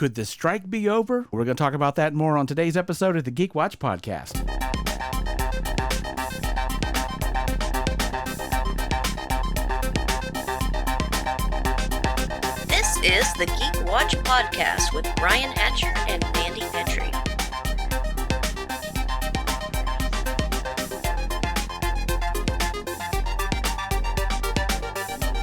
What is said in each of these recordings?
Could the strike be over? We're going to talk about that and more on today's episode of the Geek Watch Podcast. This is the Geek Watch Podcast with Brian Hatcher and Mandy Petrie.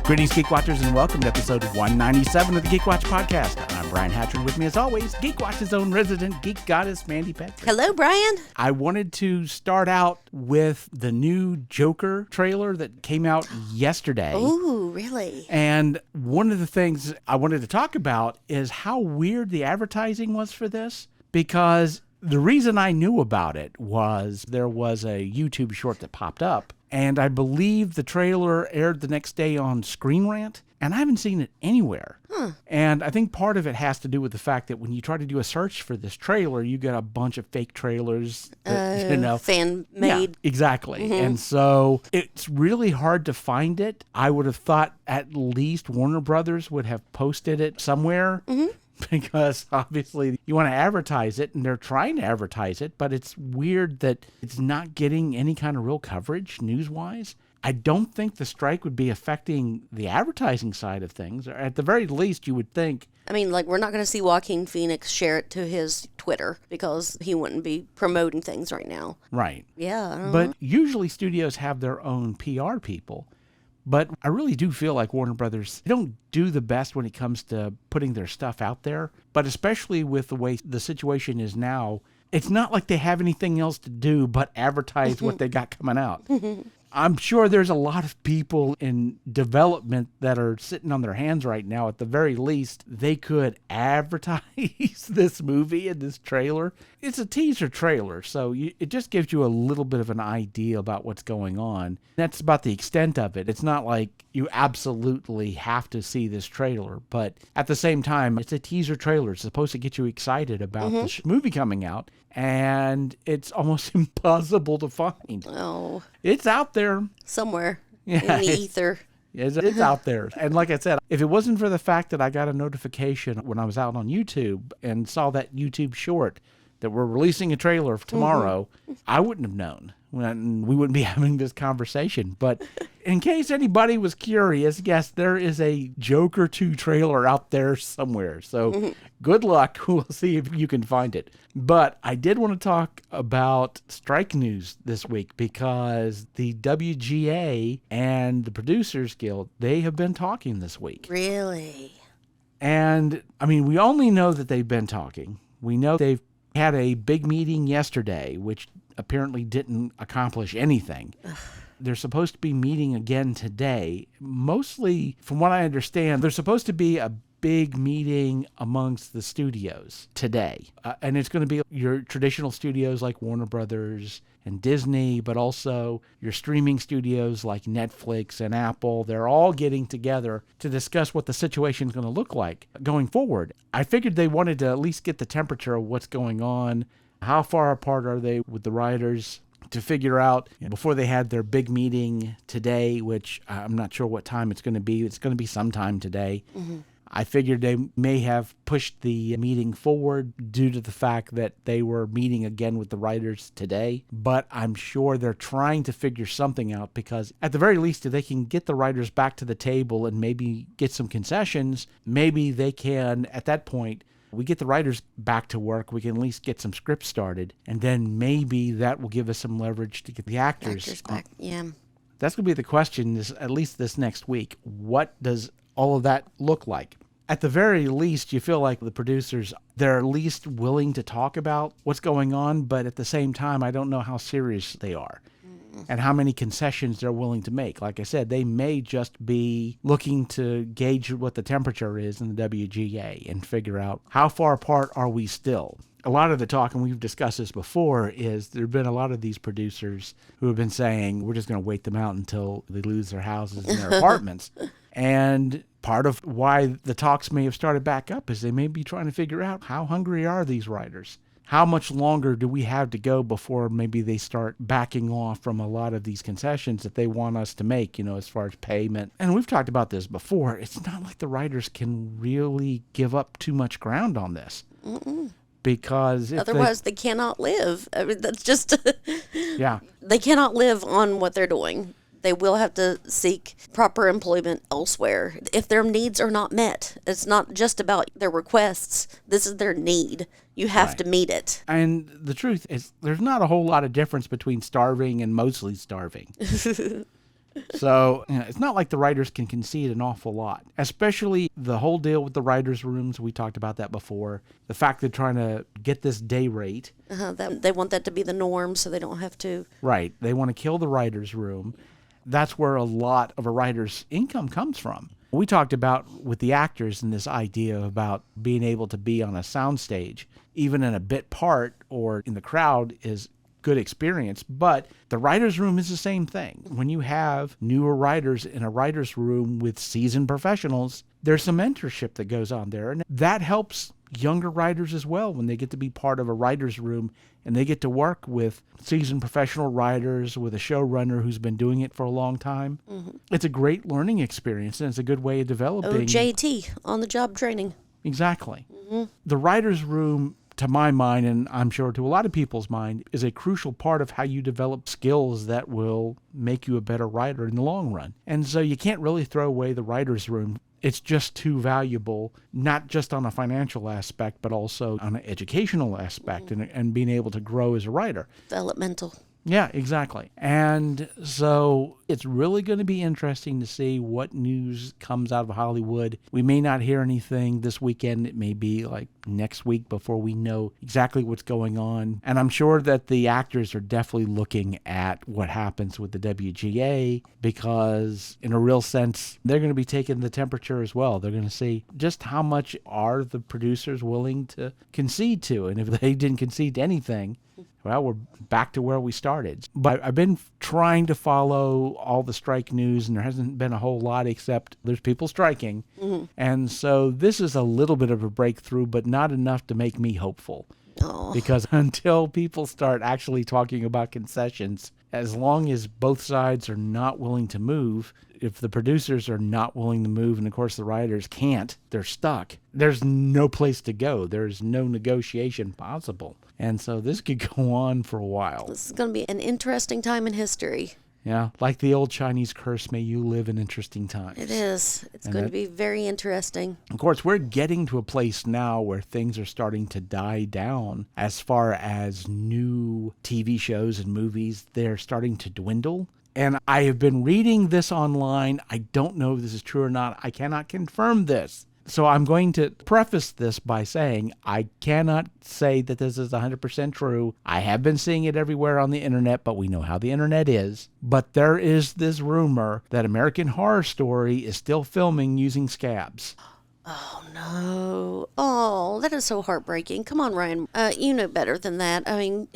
Greetings, Geek Watchers, and welcome to episode 197 of the Geek Watch Podcast. I'm Brian Hatcher, with me as always, Geek Watch's own resident geek goddess, Mandy Petrie. Hello, Brian. I wanted to start out with the new Joker trailer that came out yesterday. Ooh, really? And one of the things I wanted to talk about is how weird the advertising was for this, because the reason I knew about it was there was a YouTube short that popped up, and I believe the trailer aired the next day on Screen Rant, and I haven't seen it anywhere. And I think part of it has to do with the fact that when you try to do a search for this trailer, you get a bunch of fake trailers that, fan-made. Yeah, exactly. Mm-hmm. And so it's really hard to find it. I would have thought at least Warner Brothers would have posted it somewhere. Mm-hmm. Because obviously you want to advertise it, and they're trying to advertise it, but it's weird that it's not getting any kind of real coverage news-wise. I don't think the strike would be affecting the advertising side of things. Or at the very least, you would think. I mean, like, we're not going to see Joaquin Phoenix share it to his Twitter because he wouldn't be promoting things right now. Right. Yeah. But usually studios have their own PR people. But I really do feel like Warner Brothers, they don't do the best when it comes to putting their stuff out there. But especially with the way the situation is now, it's not like they have anything else to do but advertise what they got coming out. I'm sure there's a lot of people in development that are sitting on their hands right now. At the very least, they could advertise this movie and this trailer. It's a teaser trailer, so it just gives you a little bit of an idea about what's going on. That's about the extent of it. It's not like you absolutely have to see this trailer, but at the same time, it's a teaser trailer. It's supposed to get you excited about the movie coming out, and it's almost impossible to find. Oh. It's out there. Somewhere in the ether. It's out there. And like I said, if it wasn't for the fact that I got a notification when I was out on YouTube and saw that YouTube short that we're releasing a trailer tomorrow, I wouldn't have known. We wouldn't be having this conversation. But in case anybody was curious, yes, there is a Joker 2 trailer out there somewhere. So good luck. We'll see if you can find it. But I did want to talk about strike news this week because the WGA and the Producers Guild, they have been talking this week. Really? And, I mean, we only know that they've been talking. We know they've had a big meeting yesterday, which apparently didn't accomplish anything. They're supposed to be meeting again today. Mostly, from what I understand, there's supposed to be a big meeting amongst the studios today. And it's going to be your traditional studios like Warner Brothers and Disney, but also your streaming studios like Netflix and Apple. They're all getting together to discuss what the situation is going to look like going forward. I figured they wanted to at least get the temperature of what's going on. How far apart are they with the writers to figure out before they had their big meeting today, which I'm not sure what time it's going to be. It's going to be sometime today. I figured they may have pushed the meeting forward due to the fact that they were meeting again with the writers today. But I'm sure they're trying to figure something out because at the very least, if they can get the writers back to the table and maybe get some concessions, maybe they can, at that point, we get the writers back to work, we can at least get some scripts started, and then maybe that will give us some leverage to get the actors back. Yeah. That's going to be the question, at least this next week. What does all of that look like? At the very least, you feel like the producers, they're at least willing to talk about what's going on, but at the same time, I don't know how serious they are and how many concessions they're willing to make. Like I said, they may just be looking to gauge what the temperature is in the WGA and figure out how far apart are we still. A lot of the talk, and we've discussed this before, is there have been a lot of these producers who have been saying, we're just going to wait them out until they lose their houses and their apartments. And part of why the talks may have started back up is they may be trying to figure out how hungry are these writers? how much longer do we have to go before maybe they start backing off from a lot of these concessions that they want us to make, as far as payment. And we've talked about this before. It's not like the writers can really give up too much ground on this. Mm-mm. Because otherwise they cannot live. I mean, that's just... Yeah. They cannot live on what they're doing. They will have to seek proper employment elsewhere if their needs are not met. It's not just about their requests. This is their need. You have to meet it. And the truth is, there's not a whole lot of difference between starving and mostly starving. So it's not like the writers can concede an awful lot, especially the whole deal with the writers' rooms. We talked about that before. The fact they're trying to get this day rate. They want that to be the norm so they don't have to. Right. They want to kill the writers' room. That's where a lot of a writer's income comes from. We talked about with the actors and this idea about being able to be on a soundstage, even in a bit part or in the crowd, is good experience. But the writer's room is the same thing. When you have newer writers in a writer's room with seasoned professionals, there's some mentorship that goes on there. And that helps younger writers as well when they get to be part of a writer's room and they get to work with seasoned professional writers, with a showrunner who's been doing it for a long time. Mm-hmm. It's a great learning experience, and it's a good way of developing. JT, on-the-job training. Exactly. Mm-hmm. The writer's room, to my mind, and I'm sure to a lot of people's mind, is a crucial part of how you develop skills that will make you a better writer in the long run. And so you can't really throw away the writer's room. It's just too valuable, not just on a financial aspect, but also on an educational aspect and being able to grow as a writer. Developmental. Yeah, exactly. And so it's really going to be interesting to see what news comes out of Hollywood. We may not hear anything this weekend. It may be like next week before we know exactly what's going on. And I'm sure that the actors are definitely looking at what happens with the WGA because, in a real sense, they're going to be taking the temperature as well. They're going to see just how much are the producers willing to concede to. And if they didn't concede to anything, well, we're back to where we started. But I've been trying to follow all the strike news, and there hasn't been a whole lot except there's people striking. Mm-hmm. And so this is a little bit of a breakthrough, but not enough to make me hopeful. Oh. Because until people start actually talking about concessions, as long as both sides are not willing to move, if the producers are not willing to move, and of course the writers can't, they're stuck, there's no place to go. There's no negotiation possible. And so this could go on for a while. This is going to be an interesting time in history. Yeah, like the old Chinese curse, may you live in interesting times. It is. It's going to be very interesting. Of course, we're getting to a place now where things are starting to die down as far as new TV shows and movies. They're starting to dwindle. And I have been reading this online. I don't know if this is true or not. I cannot confirm this. So I'm going to preface this by saying I cannot say that this is 100% true. I have been seeing it everywhere on the internet, but we know how the internet is. But there is this rumor that American Horror Story is still filming using Scabs. Oh, no. Oh, that is so heartbreaking. Come on, Ryan. You know better than that. I mean,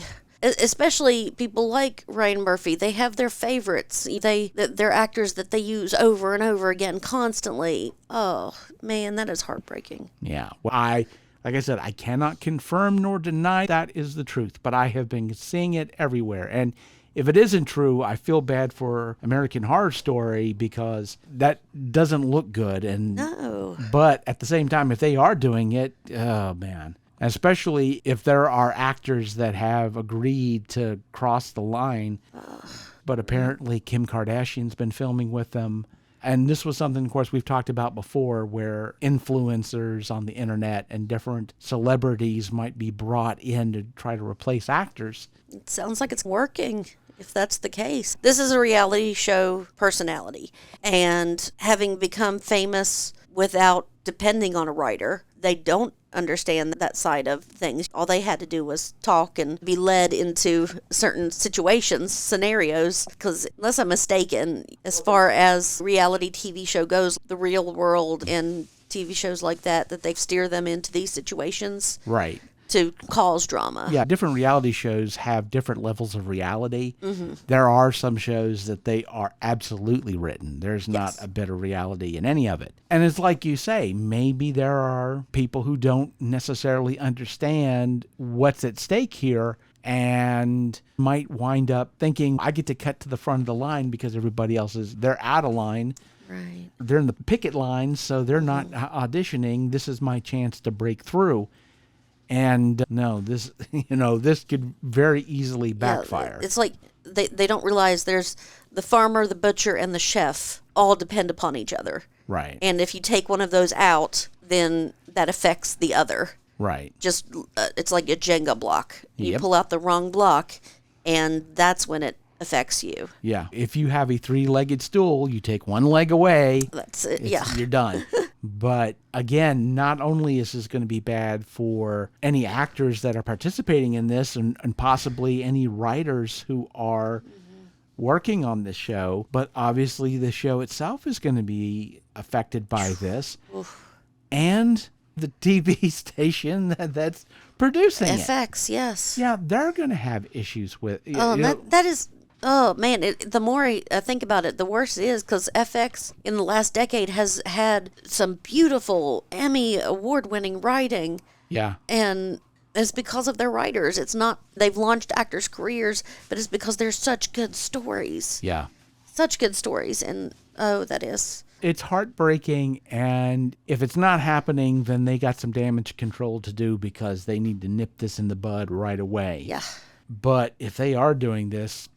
especially people like Ryan Murphy. They have their favorites. They're actors that they use over and over again constantly. Oh, man, that is heartbreaking. Yeah. Well, like I said, I cannot confirm nor deny that is the truth, but I have been seeing it everywhere. And if it isn't true, I feel bad for American Horror Story because that doesn't look good. And no. But at the same time, if they are doing it, oh, man. Especially if there are actors that have agreed to cross the line. But apparently Kim Kardashian's been filming with them. And this was something, of course, we've talked about before, where influencers on the internet and different celebrities might be brought in to try to replace actors. It sounds like it's working, if that's the case. This is a reality show personality. And having become famous without depending on a writer, they don't understand that side of things. All they had to do was talk and be led into certain situations, scenarios, because unless I'm mistaken, as far as reality TV show goes, the real world and TV shows like that they steer them into these situations. Right. to cause drama. Yeah, different reality shows have different levels of reality. There are some shows that they are absolutely written. There's not a bit of reality in any of it. And it's like you say, maybe there are people who don't necessarily understand what's at stake here and might wind up thinking, I get to cut to the front of the line because everybody else they're out of line. Right. They're in the picket line, so they're not auditioning. This is my chance to break through. And no, this could very easily backfire. Yeah, it's like they don't realize there's the farmer, the butcher, and the chef all depend upon each other. Right. And if you take one of those out, then that affects the other. Right. Just it's like a Jenga block. You Yep. pull out the wrong block, and that's when it affects you. Yeah. If you have a 3-legged stool, you take one leg away. That's it. You're done. But again, not only is this going to be bad for any actors that are participating in this and possibly any writers who are working on this show, but obviously the show itself is going to be affected by this. And the TV station that's producing FX, it. yes. Yeah, they're going to have issues with it. That is... Oh, man, the more I think about it, the worse it is, because FX in the last decade has had some beautiful Emmy award-winning writing. Yeah. And it's because of their writers. It's not, they've launched actors' careers, but it's because they're such good stories. Yeah. Such good stories. And, that is. It's heartbreaking, and if it's not happening, then they got some damage control to do because they need to nip this in the bud right away. Yeah. But if they are doing this,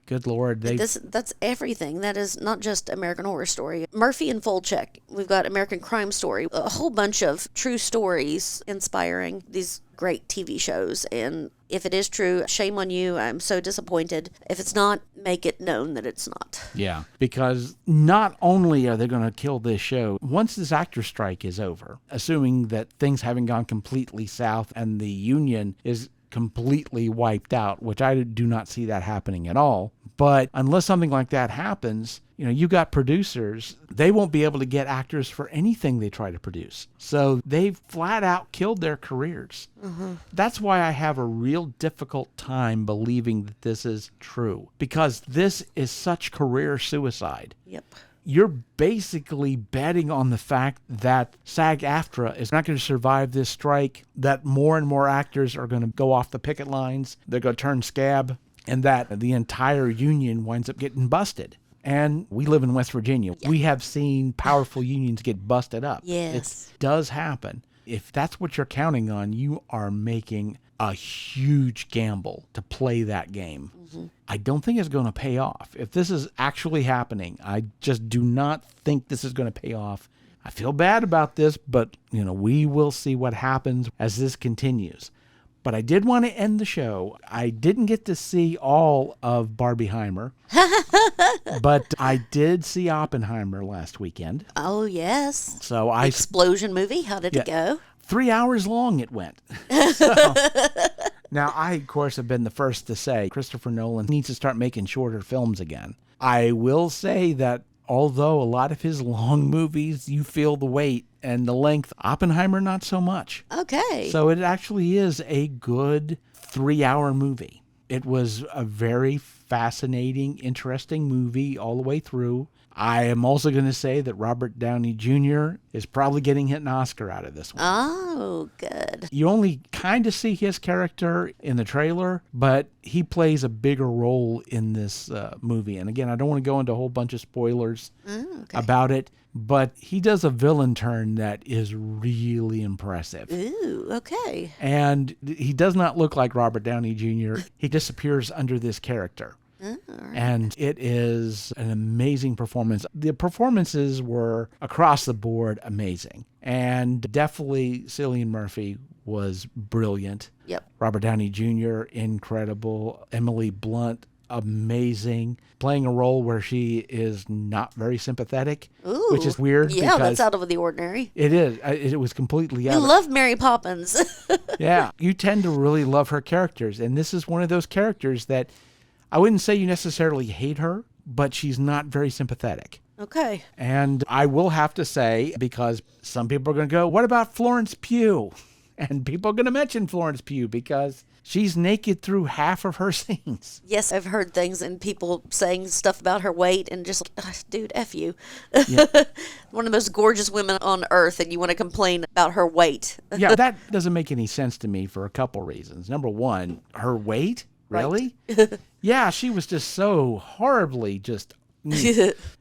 good Lord, that's everything. That is not just American Horror Story. Murphy and Volchek. We've got American Crime Story. A whole bunch of true stories inspiring these great TV shows. And if it is true, shame on you. I'm so disappointed. If it's not, make it known that it's not. Yeah, because not only are they going to kill this show, once this actor strike is over, assuming that things haven't gone completely south and the union is completely wiped out, which I do not see that happening at all. But unless something like that happens, you got producers, they won't be able to get actors for anything they try to produce. So they've flat out killed their careers. That's why I have a real difficult time believing that this is true, because this is such career suicide. Yep. You're basically betting on the fact that SAG-AFTRA is not going to survive this strike, that more and more actors are going to go off the picket lines, they're going to turn scab, and that the entire union winds up getting busted. And we live in West Virginia. Yeah. We have seen powerful unions get busted up. Yes. It does happen. If that's what you're counting on, you are making a huge gamble to play that game. I don't think it's going to pay off. If this is actually happening, I just do not think this is going to pay off. I feel bad about this, but we will see what happens as this continues. But I did want to end the show. I didn't get to see all of Barbieheimer, but I did see Oppenheimer last weekend. Oh, yes. So Explosion movie. How did it go? 3 hours long it went. Now, I, of course, have been the first to say Christopher Nolan needs to start making shorter films again. I will say that although a lot of his long movies, you feel the weight and the length, Oppenheimer, not so much. Okay. So it actually is a good 3-hour movie. It was a very fascinating, interesting movie all the way through. I am also going to say that Robert Downey Jr. is probably getting an Oscar out of this one. Oh, good. You only kind of see his character in the trailer, but he plays a bigger role in this movie. And again, I don't want to go into a whole bunch of spoilers about it, but he does a villain turn that is really impressive. Ooh, okay. And he does not look like Robert Downey Jr. He disappears under this character. All right. And it is an amazing performance. The performances were across the board amazing. And definitely Cillian Murphy was brilliant. Yep. Robert Downey Jr., incredible. Emily Blunt, amazing. Playing a role where she is not very sympathetic, Ooh. which is weird. Yeah, that's out of the ordinary. It is. It was completely out. I love Mary Poppins. Yeah. You tend to really love her characters. And this is one of those characters that I wouldn't say you necessarily hate her, but she's not very sympathetic. Okay. And I will have to say, because some people are going to go, what about Florence Pugh? And people are going to mention Florence Pugh because she's naked through half of her scenes. Yes, I've heard things and people saying stuff about her weight and just like, "Ugh, dude, F you." Yeah. One of the most gorgeous women on earth, and you want to complain about her weight. Yeah, that doesn't make any sense to me for a couple reasons. Number one, her weight? Really? Yeah, she was just so horribly just...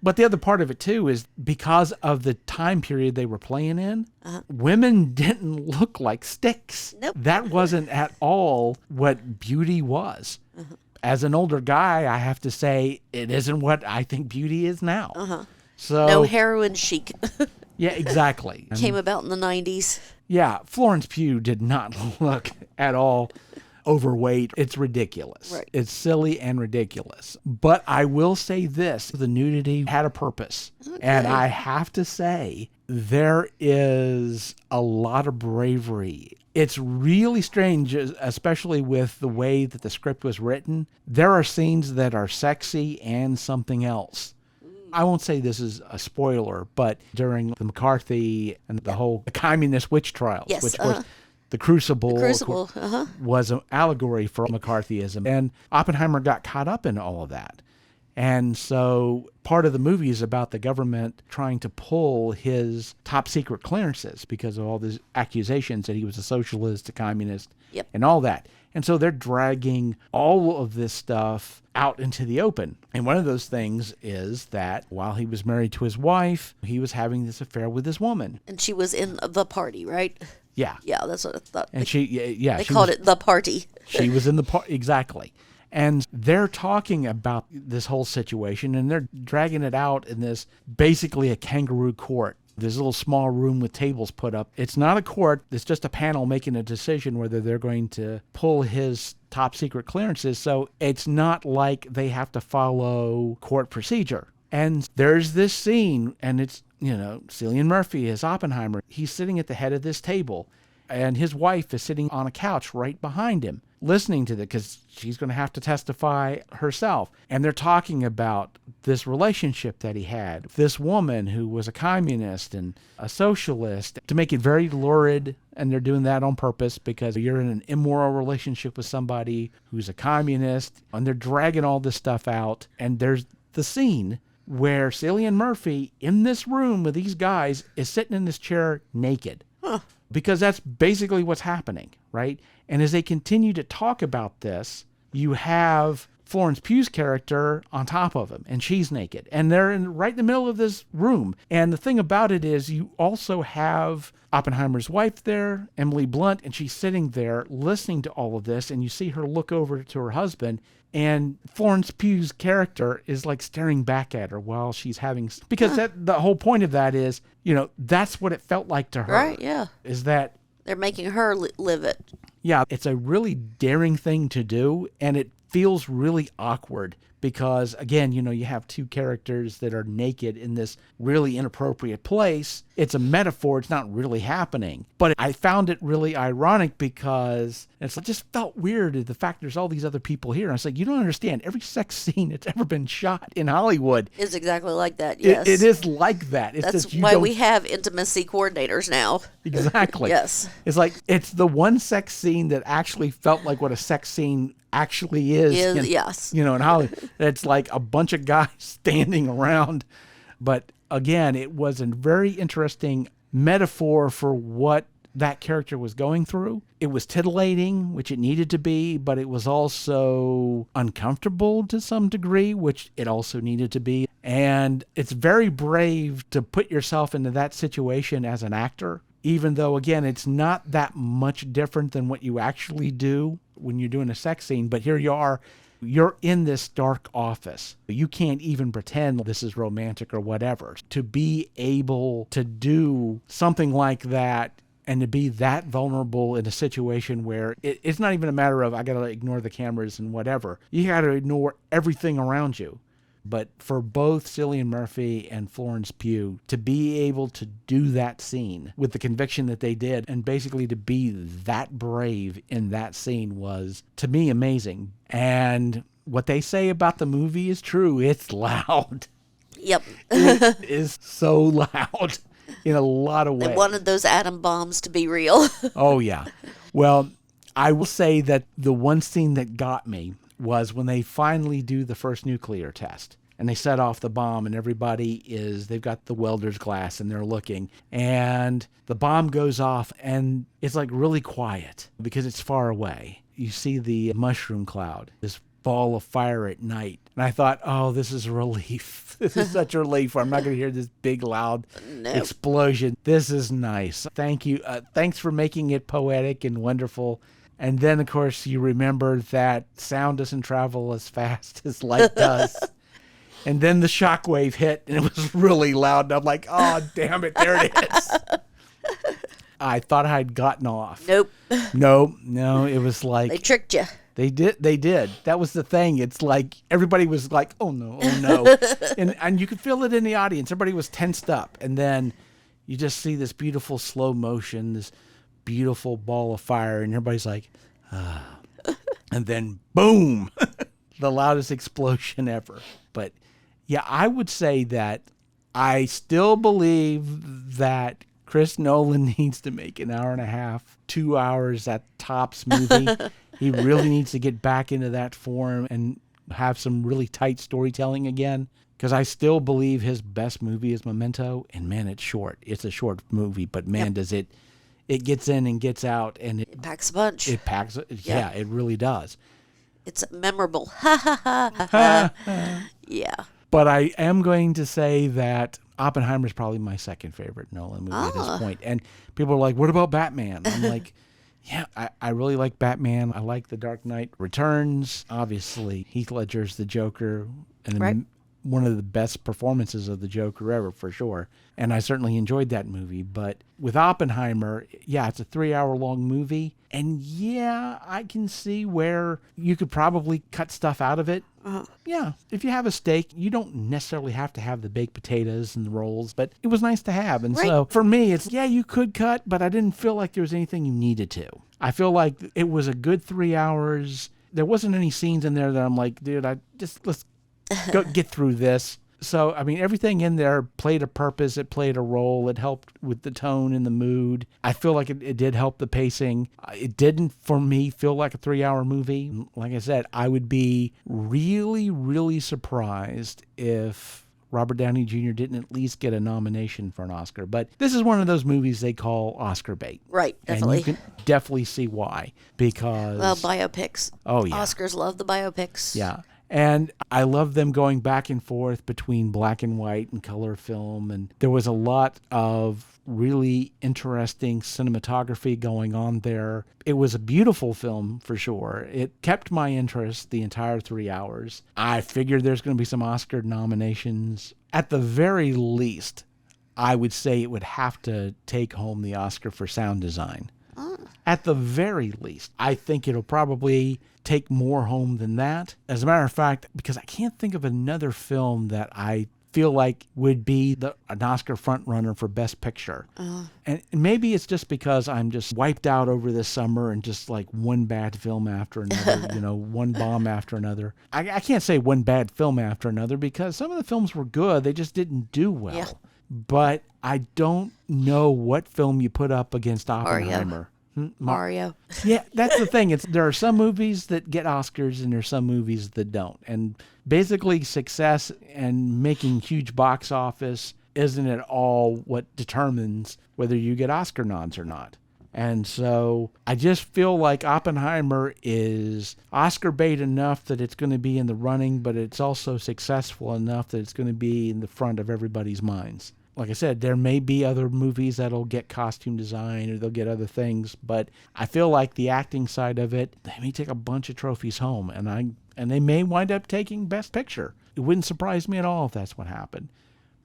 But the other part of it, too, is because of the time period they were playing in, women didn't look like sticks. Nope. That wasn't at all what beauty was. As an older guy, I have to say it isn't what I think beauty is now. So No heroin chic. yeah, exactly. Came about in the 90s. Yeah, Florence Pugh did not look at all overweight. It's ridiculous. Right. It's silly and ridiculous. But I will say this, the nudity had a purpose. Okay. And I have to say, there is a lot of bravery. It's really strange, especially with the way that the script was written. There are scenes that are sexy and something else. I won't say this is a spoiler, but during the McCarthy and the whole communist witch trials, Yes, which was the Crucible, Crucible, was an allegory for McCarthyism. And Oppenheimer got caught up in all of that. And so part of the movie is about the government trying to pull his top secret clearances because of all these accusations that he was a socialist, a communist, and all that. And so they're dragging all of this stuff out into the open. And one of those things is that while he was married to his wife, he was having this affair with this woman. And she was in the party, right? Yeah. Yeah, that's what I thought. And They called it the party. She was in the party. Exactly. And they're talking about this whole situation, and they're dragging it out in this basically a kangaroo court. This little small room with tables put up. It's not a court. It's just a panel making a decision whether they're going to pull his top secret clearances. So it's not like they have to follow court procedure. And there's this scene, and it's, Cillian Murphy as Oppenheimer. He's sitting at the head of this table, and his wife is sitting on a couch right behind him, listening to it because she's going to have to testify herself. And they're talking about this relationship that he had with this woman who was a communist and a socialist, to make it very lurid. And they're doing that on purpose because you're in an immoral relationship with somebody who's a communist, and they're dragging all this stuff out. And there's the scene where Cillian Murphy in this room with these guys is sitting in this chair naked. Because that's basically what's happening, right? And as they continue to talk about this, you have Florence Pugh's character on top of him, and she's naked. And they're right in the middle of this room. And the thing about it is you also have Oppenheimer's wife there, Emily Blunt, and she's sitting there listening to all of this, and you see her look over to her husband, and Florence Pugh's character is like staring back at her while she's having... Because the whole point of that is, that's what it felt like to her. Right, yeah. Is that... They're making her live it. Yeah, it's a really daring thing to do, and it feels really awkward because, again, you have two characters that are naked in this really inappropriate place. It's a metaphor. It's not really happening. But I found it really ironic because it just felt weird, the fact there's all these other people here. And I was like, you don't understand. Every sex scene that's ever been shot in Hollywood is exactly like that, yes. It is like that. It's That's just, why we have intimacy coordinators now. Exactly. Yes. It's like, it's the one sex scene that actually felt like what a sex scene actually is. Yes. In Hollywood. It's like a bunch of guys standing around. But again, it was a very interesting metaphor for what that character was going through. It was titillating, which it needed to be, but it was also uncomfortable to some degree, which it also needed to be. And it's very brave to put yourself into that situation as an actor, even though, again, it's not that much different than what you actually do when you're doing a sex scene. But here you are. You're in this dark office. You can't even pretend this is romantic or whatever. To be able to do something like that and to be that vulnerable in a situation where it's not even a matter of I got to ignore the cameras and whatever. You got to ignore everything around you. But for both Cillian Murphy and Florence Pugh to be able to do that scene with the conviction that they did and basically to be that brave in that scene was, to me, amazing. And what they say about the movie is true. It's loud. Yep. It is so loud. in a lot of ways. They wanted those atom bombs to be real. Oh, yeah. Well, I will say that the one scene that got me was when they finally do the first nuclear test. And they set off the bomb, and they've got the welder's glass, and they're looking. And the bomb goes off, and it's like really quiet because it's far away. You see the mushroom cloud, this ball of fire at night. And I thought, oh, this is a relief. This is such a relief. I'm not going to hear this big, loud explosion. This is nice. Thank you. Thanks for making it poetic and wonderful. And then, of course, you remember that sound doesn't travel as fast as light does. And then the shockwave hit, and it was really loud. And I'm like, oh, damn it, there it is. I thought I had gotten off. Nope. No, it was like... They tricked you. They did. That was the thing. It's like everybody was like, oh, no. and you could feel it in the audience. Everybody was tensed up. And then you just see this beautiful slow motion, this beautiful ball of fire, and everybody's like, ah. And then, boom, the loudest explosion ever. But... yeah, I would say that I still believe that Chris Nolan needs to make an hour and a half, 2 hours at tops movie. He really needs to get back into that form and have some really tight storytelling again. Because I still believe his best movie is Memento. And man, it's short. It's a short movie, but man, does it gets in and gets out. And it packs a punch. Yeah, it really does. It's memorable. Ha ha ha ha. Yeah. But I am going to say that Oppenheimer is probably my second favorite Nolan movie at this point. And people are like, what about Batman? I'm like, yeah, I really like Batman. I like The Dark Knight Returns. Obviously, Heath Ledger's the Joker. And one of the best performances of the Joker ever, for sure. And I certainly enjoyed that movie. But with Oppenheimer, yeah, it's a 3-hour-long movie. And yeah, I can see where you could probably cut stuff out of it. Yeah, if you have a steak, you don't necessarily have to have the baked potatoes and the rolls, but it was nice to have. And so for me, it's, yeah, you could cut, but I didn't feel like there was anything you needed to. I feel like it was a good 3 hours. There wasn't any scenes in there that I'm like, dude, let's go get through this. So, I mean, everything in there played a purpose. It played a role. It helped with the tone and the mood. I feel like it did help the pacing. It didn't, for me, feel like a 3-hour movie. Like I said, I would be really, really surprised if Robert Downey Jr. didn't at least get a nomination for an Oscar. But this is one of those movies they call Oscar bait. Right, definitely. And you can definitely see why. Because... well, biopics. Oh, yeah. Oscars love the biopics. Yeah. And I love them going back and forth between black and white and color film. And there was a lot of really interesting cinematography going on there. It was a beautiful film for sure. It kept my interest the entire 3 hours. I figured there's going to be some Oscar nominations. At the very least, I would say it would have to take home the Oscar for sound design. At the very least, I think it'll probably take more home than that. As a matter of fact, because I can't think of another film that I feel like would be an Oscar frontrunner for Best Picture. And maybe it's just because I'm just wiped out over this summer and just like one bad film after another, one bomb after another. I can't say one bad film after another because some of the films were good. They just didn't do well. Yeah. But I don't know what film you put up against Oppenheimer. Mario. Yeah, that's the thing. There are some movies that get Oscars and there's some movies that don't. And basically success and making huge box office isn't at all what determines whether you get Oscar nods or not. And so I just feel like Oppenheimer is Oscar bait enough that it's going to be in the running, but it's also successful enough that it's going to be in the front of everybody's minds. Like I said, there may be other movies that'll get costume design or they'll get other things, but I feel like the acting side of it, they may take a bunch of trophies home, and they may wind up taking Best Picture. It wouldn't surprise me at all if that's what happened.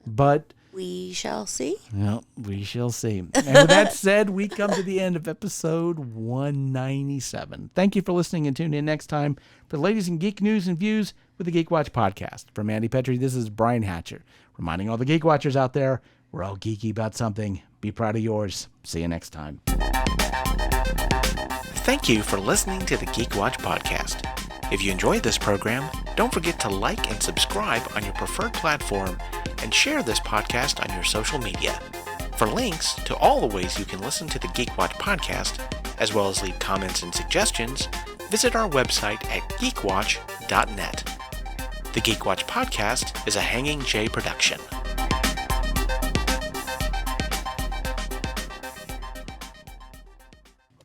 But we shall see. Well, we shall see. And with that said, we come to the end of episode 197. Thank you for listening, and tune in next time for the latest in geek news and views with the Geek Watch podcast. For Mandy Petrie, this is Brian Hatcher, reminding all the Geek Watchers out there, we're all geeky about something. Be proud of yours. See you next time. Thank you for listening to the Geek Watch podcast. If you enjoyed this program, don't forget to like and subscribe on your preferred platform and share this podcast on your social media. For links to all the ways you can listen to the Geek Watch podcast, as well as leave comments and suggestions, visit our website at geekwatch.net. The Geek Watch podcast is a Hanging J production.